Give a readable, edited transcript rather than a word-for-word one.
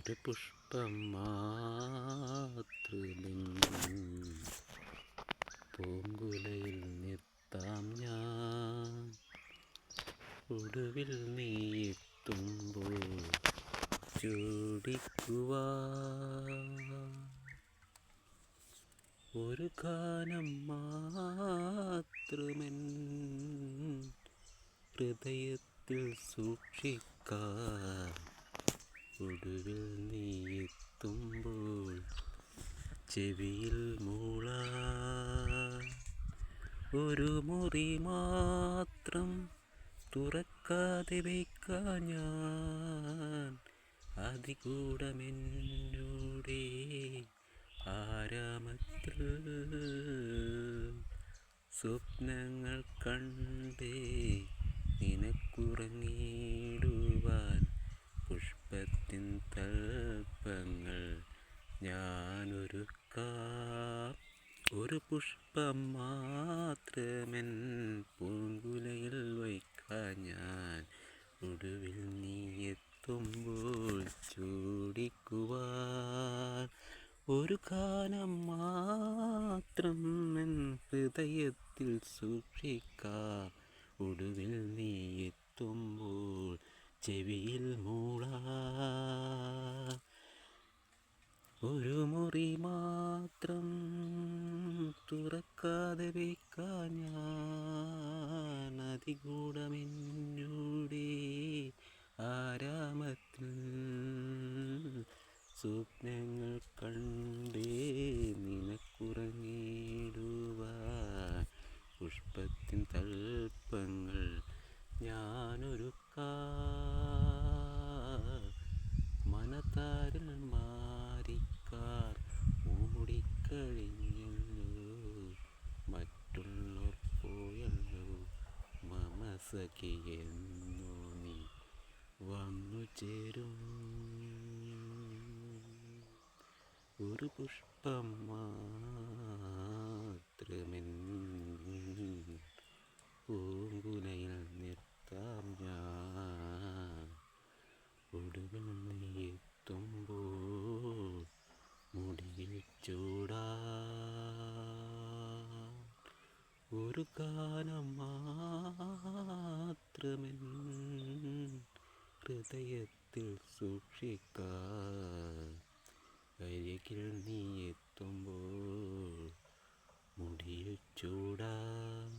ഒരു പുഷ്പം മാത്രമെൻ പൂങ്കുലയിൽ നിർത്താം ഞാൻ. ഒടുവിൽ നീ എത്തുമ്പോൾ ചൂടിക്കുവാൻ ഒരു ഗാനം മാത്രമെൻ ഹൃദയത്തിൽ സൂക്ഷിക്കാൻ. ഒടുവിൽ നീ എത്തുമ്പോൾ ചെവിയിൽ മൂളാൻ ഒരു മുറി മാത്രം തുറക്കാതെ വയ്ക്കാൻ ഞാൻ. അതികൂടമെന്നോടെ ആരാമത്തിൽ സ്വപ്നങ്ങൾ കണ്ടേ നിനക്കുറങ്ങിടുവാൻ പുഷ്പത്തിൻ തൽപ്പങ്ങൾ ഞാനൊരുക്കാം. ഒരു പുഷ്പം മാത്രമെൻ പൂങ്കുലയിൽ വയ്ക്കാൻ ഞാൻ. ഒടുവിൽ നീ എത്തുമ്പോൾ ചൂടിക്കുവാൻ ഒരു ഗാനം മാത്രം എൻ ഹൃദയത്തിൽ സൂക്ഷിക്കാം. ഒടുവിൽ നീ എത്തുമ്പോൾ ചെവിയിൽ മൂളാൻ ഒരു മുറി മാത്രം തുറക്കാതെ വയ്ക്കാൻ ഞാൻ. അതികൂടമെന്നോടെ ആരാമത്തിൽ സ്വപ്നങ്ങൾ കണ്ടേ നിനക്കുറങ്ങിടുവാൻ പുഷ്പത്തിൻ തൽപ്പങ്ങൾ ഞാനൊരുക്കാം. മനതാരിൽ മാറിക്കാർ മൂടിക്കഴിഞ്ഞല്ലോ, മറ്റുള്ളവർ പോയല്ലോ മമ സഖിയെന്നു നീ വന്നു ചേരും. ഒരു പുഷ്പം മാത്രമെൻ പൂങ്കുലയിൽ നിർത്താം ഞാൻ. ഒടുവിൽ നീ എത്തുമ്പോൾ മുടിയിൽ ചൂടാൻ ഒരു ഗാനം മാത്രമെൻ ഹൃദയത്തിൽ സൂക്ഷിക്കാൻ. അരികിൽ നീ എത്തുമ്പോൾ മുടിയിൽ ചൂടാൻ.